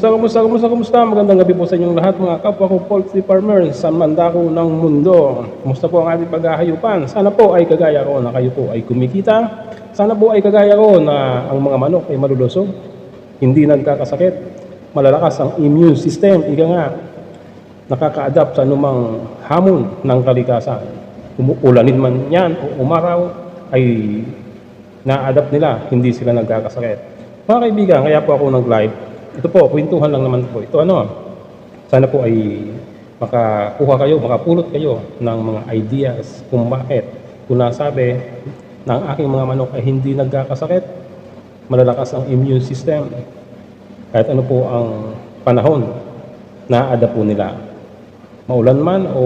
Kumusta? Magandang gabi po sa inyong lahat mga kapwa ko poultry farmers sa mandako ng mundo. Kumusta po ang ating paghahayupan? Sana po ay kagaya ko na kayo po ay kumikita. Sana po ay kagaya ko na ang mga manok ay malulusog, hindi nagkakasakit, malalakas ang immune system, ika nga, nakaka-adapt sa anumang hamon ng kalikasan. Ulanin man yan o umaraw ay na-adapt nila, hindi sila nagkakasakit. Mga kaibigan, kaya po ako nag-live. Ito po, kwentuhan lang naman po. Ito sana po ay makakuha kayo, makapulot kayo ng mga ideas kung bakit. Kung nasabi na ang aking mga manok ay hindi nagkakasakit, malalakas ang immune system. Kahit ano po ang panahon, na-adapt po nila. Maulan man o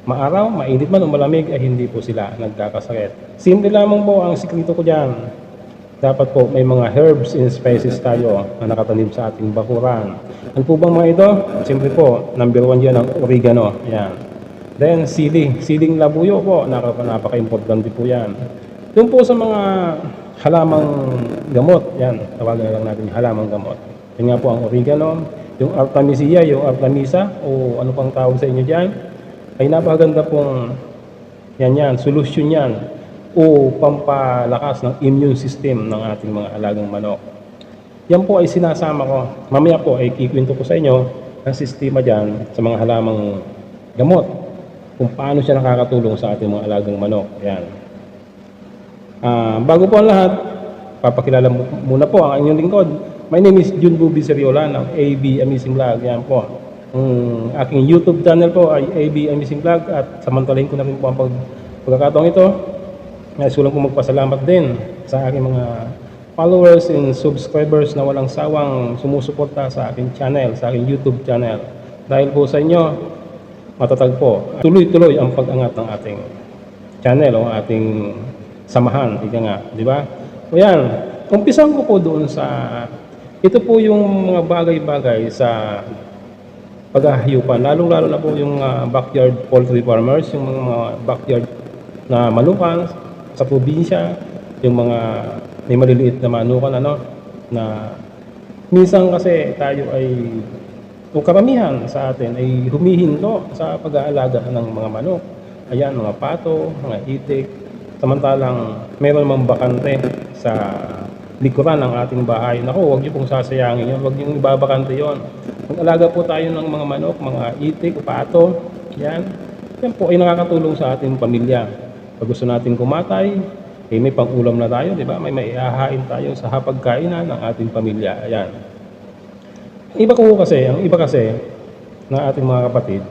maaraw, mainit man o malamig, ay hindi po sila nagkakasakit. Simple lamang po ang sikreto ko dyan. Dapat po may mga herbs and spices tayo na nakatanim sa ating bakuran. Ano po bang mga ito? Siyempre po, number 1 yan ang oregano. Yan. Then siling labuyo po, napaka-importante po yan. Doon po sa mga halamang gamot, yan, tawagan na lang natin halamang gamot. Yan nga po ang oregano, yung artemisia, yung artemisa, o ano pang tawag sa inyo dyan, ay napakaganda pong solusyon yan o pampalakas ng immune system ng ating mga alagang manok. Yan po ay sinasama ko. Mamaya po ay kikwento ko sa inyo ang sistema dyan sa mga halamang gamot kung paano siya nakakatulong sa ating mga alagang manok. Yan. Bago po ang lahat, papakilala muna po ang inyong lingkod. My name is Jun Bubi Seriola ng AB Amazing Vlog. Yan po. Ang aking YouTube channel po ay AB Amazing Vlog at samantalahin ko na rin po ang pagkakataong ito. Sulang ko magpasalamat din sa aking mga followers and subscribers na walang sawang sumusuporta sa aking channel, sa aking YouTube channel. Dahil po sa inyo, matatagpo, tuloy-tuloy ang pag-angat ng ating channel o ating samahan, ika nga, di ba? O yan, umpisan ko po doon sa, ito po yung mga bagay-bagay sa paghahayupan, lalong-lalo na po yung backyard poultry farmers, yung mga backyard na manukan sa probinsya, yung mga may maliliit na manukan, na minsan kasi tayo ay, o karamihan sa atin ay humihinto sa pag-aalaga ng mga manok. Ayan, mga pato, mga itik, samantalang meron mang bakante sa likuran ng ating bahay. Naku, huwag niyo pong sasayangin yun, huwag niyo ibabakante yun. Mag-alaga po tayo ng mga manok, mga itik, pato, yan po ay nakakatulong sa ating pamilya. Pag gusto natin kumatay, may pang-ulam na tayo, di ba? May maihahain tayo sa hapagkainan ng ating pamilya. Ayan. Ang iba kasi ng ating mga kapatid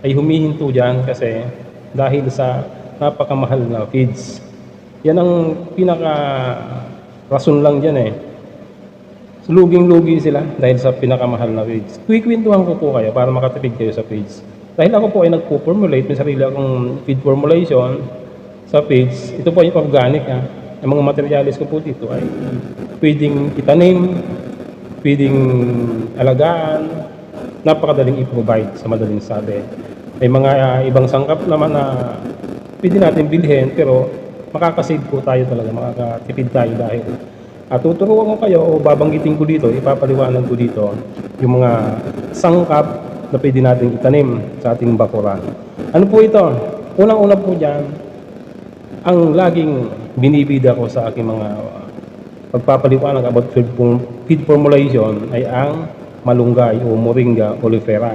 ay humihinto dyan kasi dahil sa napakamahal na feeds. Yan ang pinaka-rason lang dyan eh. Luging-lugi sila dahil sa pinakamahal na feeds. Kikwentuhan ko po kayo para makatipid kayo sa feeds. Dahil ako po ay nagpo-formulate, may sarili akong feed formulation sa feeds. Ito po yung organic Ang mga materialis ko po dito ay pwedeng itanim, pwedeng alagaan, napakadaling i-provide sa madaling sabi. May mga ibang sangkap naman na pwede natin bilhin pero makakasave po tayo talaga, makakatipid tayo dahil tuturuan ko kayo o babanggitin ko dito, ipapaliwanag ko dito yung mga sangkap na pwede natin itanim sa ating bakuran. Ano po ito? Unang-una po dyan, ang laging binibida ko sa aking mga pagpapaliwanag about feed formulation ay ang malunggay o moringa oleifera.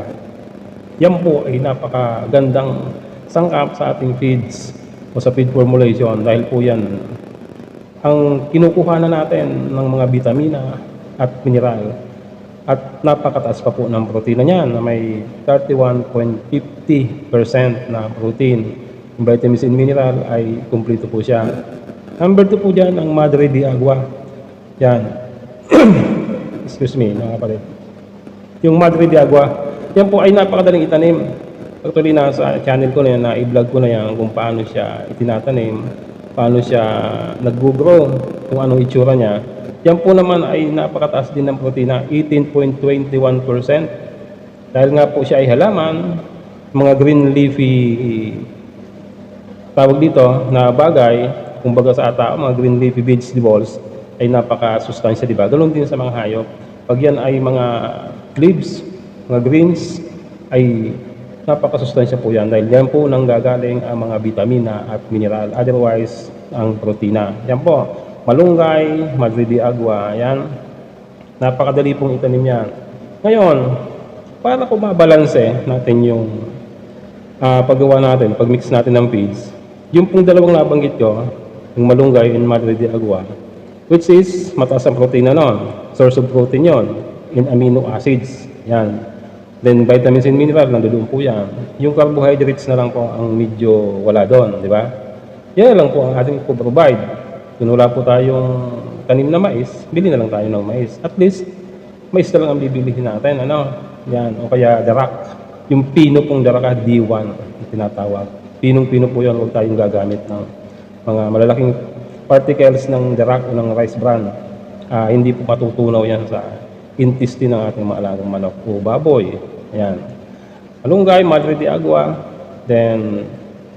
Yan po ay napakagandang sangkap sa ating feeds o sa feed formulation dahil po yan ang kinukuha na natin ng mga vitamina at mineral at napakataas pa po ng protina niyan na may 31.50% na protein. Yung vitamins and mineral ay kumpleto po siya. Number 2 po dyan, ang Madre de Agua. Yan. Excuse me, mga kapatid. Yung Madre de Agua, yan po ay napakadaling itanim. Actually, nasa channel ko na yan, na-i-vlog ko na yan kung paano siya itinatanim, paano siya nag-grow, kung anong itsura niya. Yan po naman ay napakataas din ng protina, 18.21%. Dahil nga po siya ay halaman, mga green leafy tawag dito na bagay, kumbaga sa tao, mga green leafy vegetables ay napaka-sustansya, di ba? Ganoon din sa mga hayop. Pag yan ay mga leaves, mga greens, ay napakasustansya po yan dahil yan po nang gagaling ang mga vitamina at mineral, otherwise ang protina. Yan po, malunggay, madre de agua, yan. Napakadali pong itanim yan. Ngayon, para po mabalanse natin yung paggawa natin, pag-mix natin ng feeds, yung pong dalawang nabanggit ko, yung malunggay and madre de agua, which is mataas ang protina nun. Source of protein yon in amino acids. Yan. Then vitamins and mineral, nandoon po yan. Yung carbohydrates na lang po ang medyo wala doon, di ba? Yan lang po ang ating provide. Kung wala po tayong tanim na mais, bili na lang tayo ng mais. At least, mais na lang ang bibilihin natin. Ano? Yan. O kaya darak. Yung pino pong daraka, D1, tinatawag. Pinong-pino po yun, huwag tayong gagamit ng mga malalaking particles ng darak o ng rice bran. Hindi po matutunaw yan sa intestine ng ating mga alagang manok o baboy. Ayan. Malunggay, madre de agua. Then,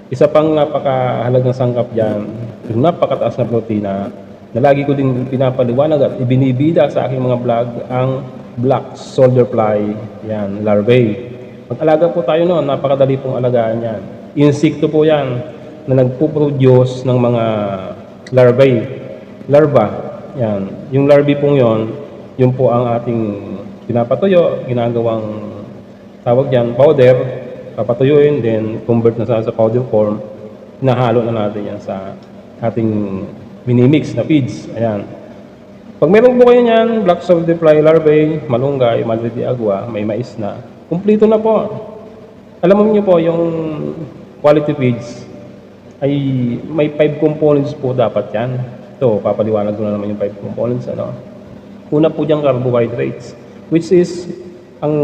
isa pang napakahalagang sangkap dyan, yung napakataas na protina, na lagi ko din pinapaliwanag at ibinibida sa aking mga vlog, ang black soldier fly, yan, larvae. Mag-alaga po tayo noon, napakadali pong alagaan yan. Insekto po yan na nagpo-produce ng mga larvae. Larva, yan. Yung larvae pong yon, yun po ang ating pinapatuyo, ginagawang tawag dyan, powder, papatuyuin, then convert na sa powder form, nahalo na natin yan sa ating minimix na feeds. Ayan. Pag meron po kayo niyan, black soldier fly larvae, malunggay, madre de agua, may mais na, kumplito na po. Alam mo niyo po, yung quality feeds ay may 5 components po dapat yan. Ito, papaliwanag ko na naman yung 5 components. Ano? Una po diyang carbohydrates, which is, ang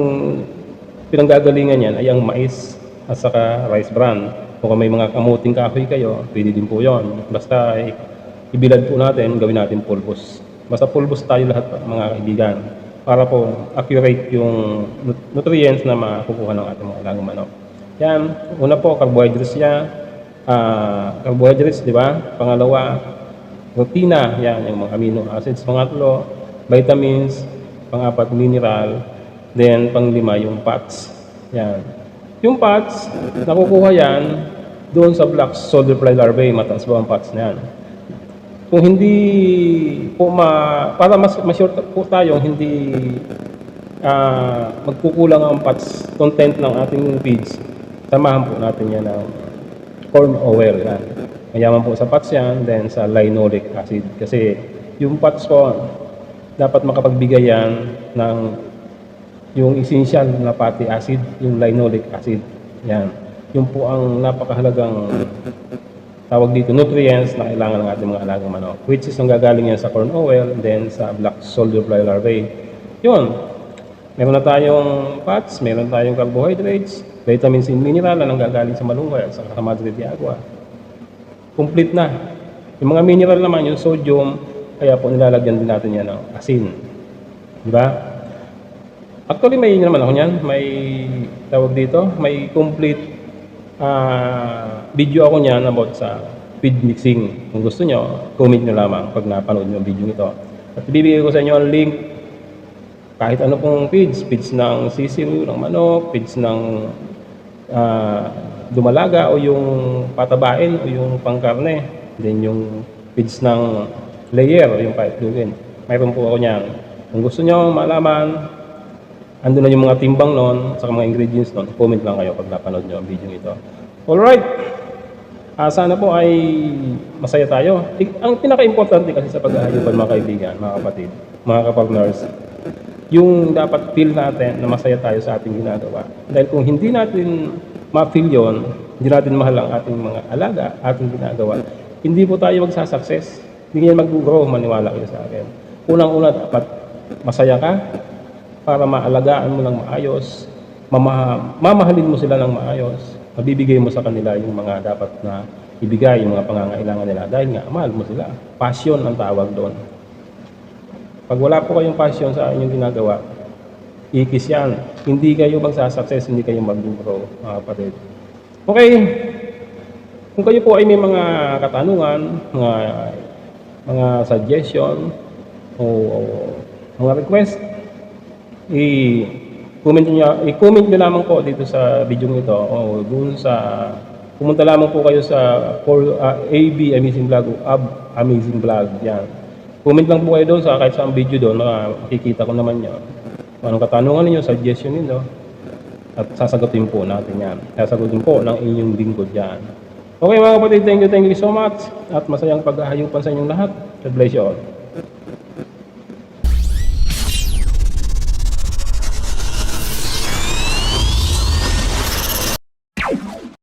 pinanggagalingan yan ay ang mais at saka rice bran. Kung may mga kamuting kahoy kayo, pwede din po yon. Basta ibilad po natin, gawin natin pulbos. Basta pulbos tayo lahat mga kaibigan para po accurate yung nutrients na makukuha ng ating mga alagang manok. Yan, una po, carbohydrates yan. Carbohydrates, di ba? Pangalawa, protina, yan, yung mga amino acids. Pangatlo, vitamins. Pang-apat, mineral. Then, pang-lima, yung fats. Yan. Yung fats, nakukuha yan doon sa black soldier fly larvae. Mataas ba ang fats na yan? Kung hindi po para mas sure po tayong hindi magkukulang ang fats content ng ating feeds, samahan po natin yan ng corn oil. Yan. Mayaman po sa fats yan, then sa linoleic acid. Kasi yung fats po, dapat makapagbigay yan ng yung essential na fatty acid, yung linoleic acid. Yan. Yung po ang napakahalagang tawag dito, nutrients na kailangan ng ating mga alagang manok, which is nanggagaling yan sa corn oil, then sa black soldier fly larvae. Yun. Meron na tayong fats, meron tayong carbohydrates, vitamins and mineral na nanggagaling sa malunggay at sa madre de agua. Complete na. Yung mga mineral naman, yung sodium, kaya po nilalagyan din natin yan ng asin. Diba? Actually, may naman ako niyan. May tawag dito, may complete video ako niyan about sa feed mixing. Kung gusto nyo, comment nyo lamang pag napanood nyo ang video ito. At ibibigay ko sa inyo ang link kahit ano pong feeds ng sisiw, ng manok, feeds ng dumalaga o yung patabain o yung pangkarne. Then yung feeds ng layer o yung pipeline. Mayroon po ako niyan. Kung gusto nyo malaman, andun na yung mga timbang nun, sa mga ingredients nun, comment lang kayo pag napanood nyo ang video ito. Alright! Sana po ay masaya tayo. Ang pinaka-importante kasi sa pag-aayupan mga kaibigan, mga kapatid, mga kapartners, yung dapat feel natin na masaya tayo sa ating ginagawa. Dahil kung hindi natin ma-feel yun, hindi natin mahal ang ating mga alaga, ating ginagawa, hindi po tayo magsasucess. Hindi yan mag-grow, maniwala kayo sa akin. Unang-una, dapat masaya ka, para maalagaan mo ng maayos, mamahalin mo sila ng maayos, mabibigay mo sa kanila yung mga dapat na ibigay, yung mga pangangailangan nila. Dahil nga, mahal mo sila. Passion ang tawag doon. Pag wala po kayong passion sa inyong ginagawa, ikis yan. Hindi kayo magsasucess, hindi kayo mag-grow, mga kapatid. Okay. Kung kayo po ay may mga katanungan, mga suggestion, o mga request, i-comment nyo lamang po dito sa video nito o dun sa pumunta lamang po kayo sa AB Amazing Vlog o Ab Amazing Vlog yan. Comment lang po kayo doon sa kahit saan video doon, makikita ko naman yan. Anong katanungan niyo, suggestion niyo, at sasagutin po natin yan. Sasagutin po ng inyong lingkod yan. Okay mga kapatid, thank you so much at masayang paghahayupan sa inyong lahat. God bless you all.